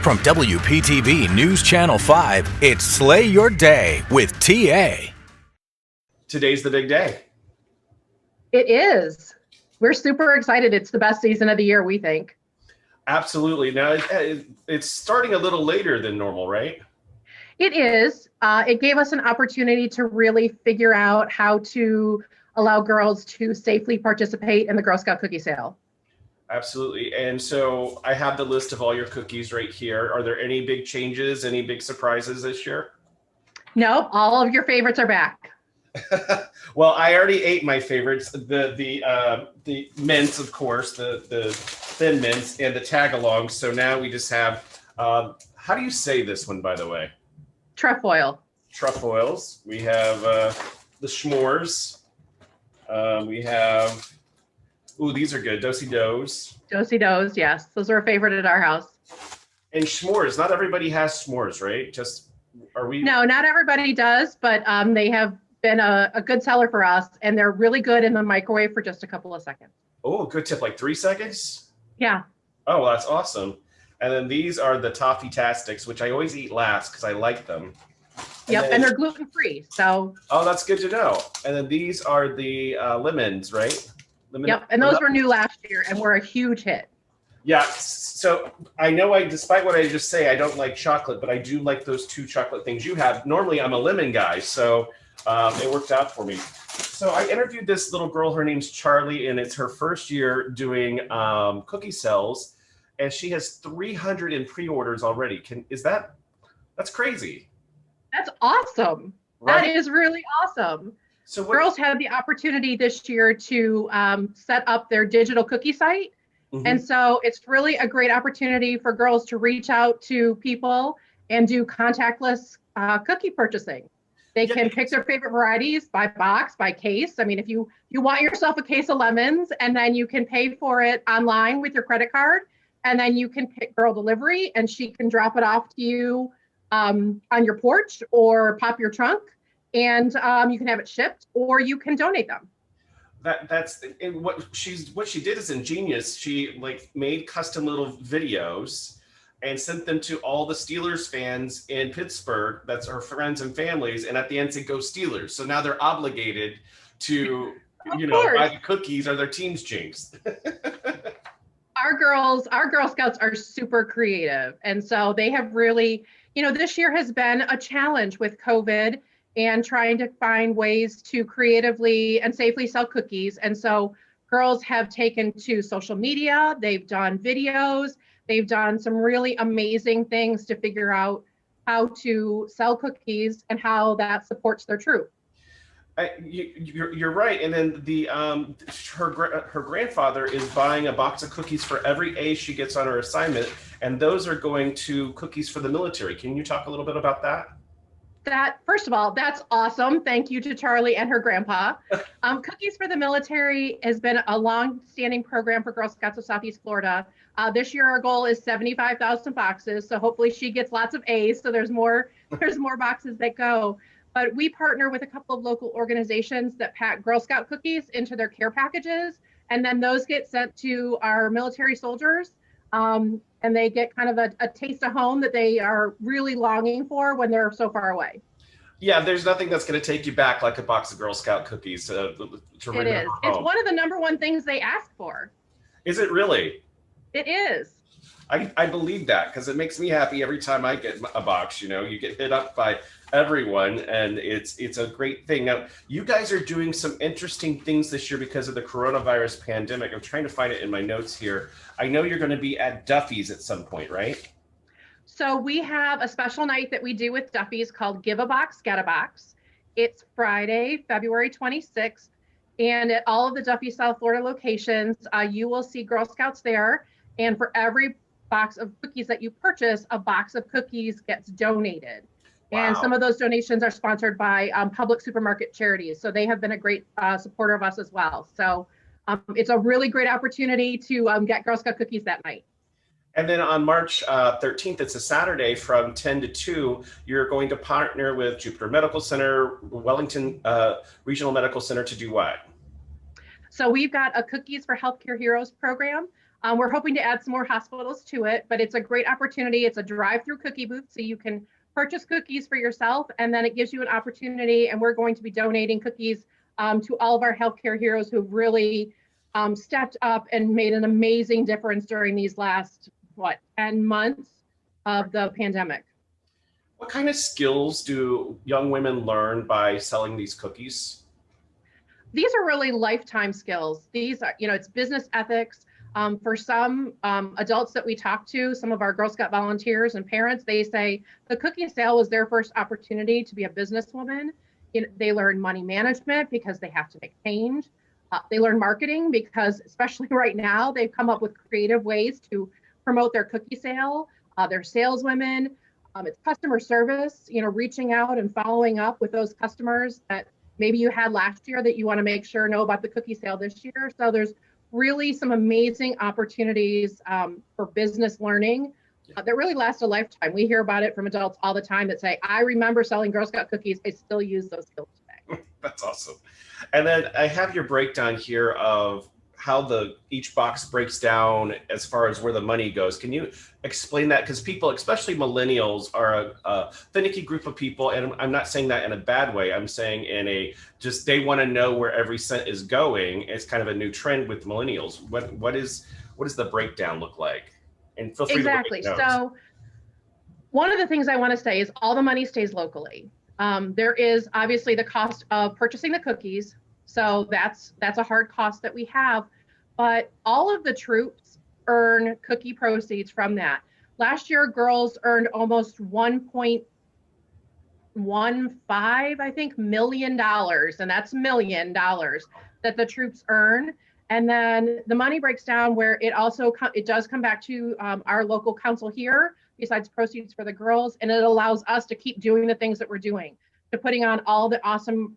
From WPTV News Channel 5, it's Slay Your Day with TA. Today's the big day. It is. We're super excited. It's the best season of the year, we think. Absolutely. Now, it's starting a little later than normal, right? It is. It gave us an opportunity to really figure out how to allow girls to safely participate in the Girl Scout cookie sale. Absolutely. And so I have the list of all your cookies right here. Are there any big changes, any big surprises this year? Nope, all of your favorites are back. Well, I already ate my favorites, the mints, of course, the thin mints and the tag-alongs. So now we just have, how do you say this one, by the way? Trefoil. Trefoils. We have the s'mores. We have, ooh, these are good. Do-si-dos. Do-si-dos, yes. Those are a favorite at our house. And s'mores. Not everybody has s'mores, right? No, not everybody does, but they have been a good seller for us, and they're really good in the microwave for just a couple of seconds. Oh, good tip. Like 3 seconds? Yeah. Oh, well, that's awesome. And then these are the Toffeetastics, which I always eat last because I like them. And they're gluten-free, so. Oh, that's good to know. And then these are the lemons, right? And those were new last year and were a huge hit. Yeah, so I know despite what I just say, I don't like chocolate, but I do like those 2 chocolate things you have. Normally, I'm a lemon guy, so it worked out for me. So I interviewed this little girl. Her name's Charlie, and it's her first year doing cookie sales, and she has 300 in pre-orders already. That's crazy. That's awesome. Right? That is really awesome. So girls had the opportunity this year to set up their digital cookie site. Mm-hmm. And so it's really a great opportunity for girls to reach out to people and do contactless cookie purchasing. They can pick their favorite varieties by box, by case. I mean, if you want yourself a case of lemons, and then you can pay for it online with your credit card, and then you can pick girl delivery, and she can drop it off to you on your porch or pop your trunk, and you can have it shipped, or you can donate them. That's what she did is ingenious. She made custom little videos and sent them to all the Steelers fans in Pittsburgh. That's her friends and families. And at the end said, "Go Steelers." So now they're obligated to, buy the cookies or their team's jinx. Our Girl Scouts are super creative. And so they have really, this year has been a challenge with COVID and trying to find ways to creatively and safely sell cookies. And so girls have taken to social media, they've done videos, they've done some really amazing things to figure out how to sell cookies and how that supports their troop. You're right. And then her grandfather is buying a box of cookies for every A she gets on her assignment, and those are going to Cookies for the Military. Can you talk a little bit about that? First of all, that's awesome. Thank you to Charlie and her grandpa. Cookies for the Military has been a long-standing program for Girl Scouts of Southeast Florida. This year, our goal is 75,000 boxes. So hopefully she gets lots of A's. So there's more boxes that go. But we partner with a couple of local organizations that pack Girl Scout cookies into their care packages. And then those get sent to our military soldiers. And they get kind of a taste of home that they are really longing for when they're so far away. Yeah, there's nothing that's going to take you back like a box of Girl Scout cookies to It is. Home. It's one of the number one things they ask for. Is it really? It is. I believe that because it makes me happy every time I get a box. You get hit up by everyone, and it's a great thing. Now, you guys are doing some interesting things this year because of the coronavirus pandemic. I'm trying to find it in my notes here. I know you're going to be at Duffy's at some point, right? So we have a special night that we do with Duffy's called Give a Box, Get a Box. It's Friday, February 26th. And at all of the Duffy South Florida locations, you will see Girl Scouts there. And for every box of cookies that you purchase, a box of cookies gets donated. Wow. And some of those donations are sponsored by public supermarket charities. So they have been a great supporter of us as well. So it's a really great opportunity to get Girl Scout cookies that night. And then on March 13th, it's a Saturday from 10 to 2, you're going to partner with Jupiter Medical Center, Wellington Regional Medical Center to do what? So we've got a Cookies for Healthcare Heroes program. We're hoping to add some more hospitals to it, but it's a great opportunity. It's a drive-through cookie booth, so you can purchase cookies for yourself, and then it gives you an opportunity, and we're going to be donating cookies to all of our healthcare heroes who've really stepped up and made an amazing difference during these last, 10 months of the pandemic. What kind of skills do young women learn by selling these cookies? These are really lifetime skills. These are, it's business ethics. For some adults that we talk to, some of our Girl Scout volunteers and parents, they say the cookie sale was their first opportunity to be a businesswoman. They learn money management because they have to make change. They learn marketing because, especially right now, they've come up with creative ways to promote their cookie sale. They're saleswomen. It's customer service, reaching out and following up with those customers that maybe you had last year that you want to make sure know about the cookie sale this year. So there's really some amazing opportunities for business learning that really last a lifetime. We hear about it from adults all the time that say, I remember selling Girl Scout cookies. I still use those skills today. That's awesome. And then I have your breakdown here of how each box breaks down as far as where the money goes. Can you explain that? Because people, especially millennials, are a finicky group of people. And I'm not saying that in a bad way. I'm saying they want to know where every cent is going. It's kind of a new trend with millennials. What does the breakdown look like? And feel free exactly. to take notes. So one of the things I want to say is all the money stays locally. There is obviously the cost of purchasing the cookies. So that's a hard cost that we have, but all of the troops earn cookie proceeds from that. Last year, girls earned almost $1.15, I think, $1 million, and that's $1 million that the troops earn. And then the money breaks down where it does come back to our local council here, besides proceeds for the girls, and it allows us to keep doing the things that we're doing, to putting on all the awesome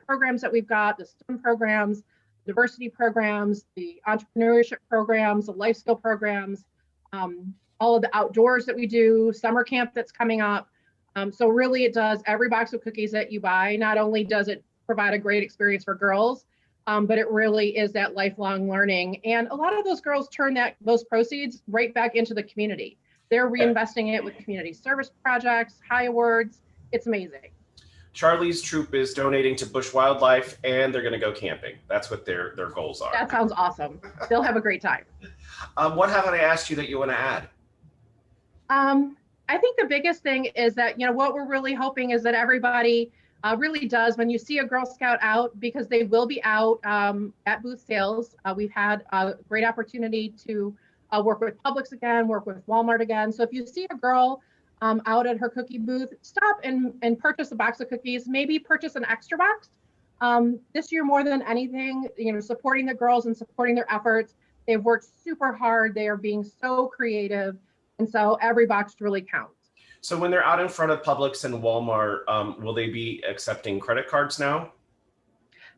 programs that we've got, the STEM programs, diversity programs, the entrepreneurship programs, the life skill programs, all of the outdoors that we do, summer camp that's coming up. So really it does, every box of cookies that you buy, not only does it provide a great experience for girls, but it really is that lifelong learning. And a lot of those girls turn those proceeds right back into the community. They're reinvesting it with community service projects, high awards. It's amazing. Charlie's troop is donating to Bush Wildlife, and they're going to go camping. That's what their goals are. That sounds awesome. They'll have a great time. What haven't I asked you that you want to add? I think the biggest thing is that, what we're really hoping is that everybody really does, when you see a Girl Scout out, because they will be out at booth sales. We've had a great opportunity to work with Publix again, work with Walmart again. So if you see a girl out at her cookie booth, stop and purchase a box of cookies, maybe purchase an extra box. This year, more than anything, supporting the girls and supporting their efforts. They've worked super hard. They are being so creative. And so every box really counts. So when they're out in front of Publix and Walmart, will they be accepting credit cards now?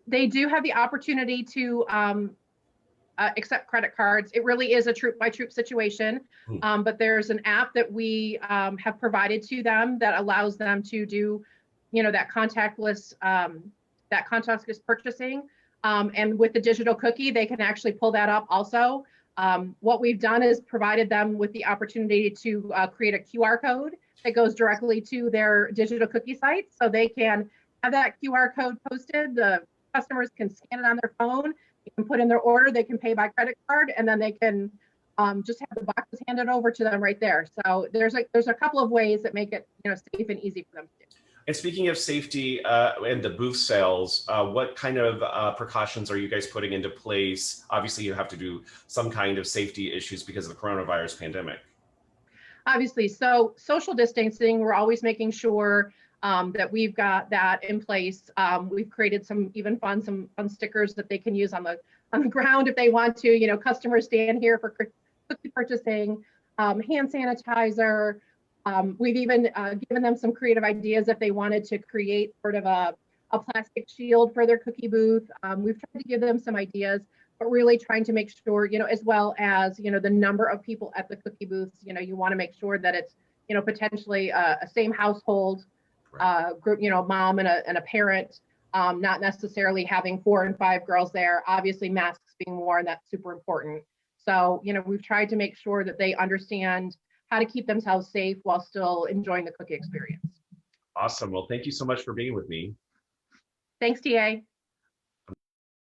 They do have the opportunity to accept credit cards. It really is a troop by troop situation, but there's an app that we have provided to them that allows them to do, that contactless purchasing. And with the digital cookie, they can actually pull that up also. What we've done is provided them with the opportunity to create a QR code that goes directly to their digital cookie site. So they can have that QR code posted. The customers can scan it on their phone. They can put in their order. They can pay by credit card, and then they can just have the boxes handed over to them right there. So there's a couple of ways that make it safe and easy for them to do. And speaking of safety and the booth sales, what kind of precautions are you guys putting into place? Obviously, you have to do some kind of safety issues because of the coronavirus pandemic. Obviously, so social distancing, we're always making sure that we've got that in place. We've created some fun stickers that they can use on the ground if they want to. Customers stand here for cookie purchasing, hand sanitizer. We've even given them some creative ideas if they wanted to create sort of a plastic shield for their cookie booth. We've tried to give them some ideas, but really trying to make sure, as well as, the number of people at the cookie booths, you want to make sure that it's, potentially a same household group, mom and a parent, not necessarily having 4 and 5 girls there. Obviously masks being worn, that's super important. So, we've tried to make sure that they understand how to keep themselves safe while still enjoying the cookie experience. Awesome. Well, thank you so much for being with me. Thanks, TA.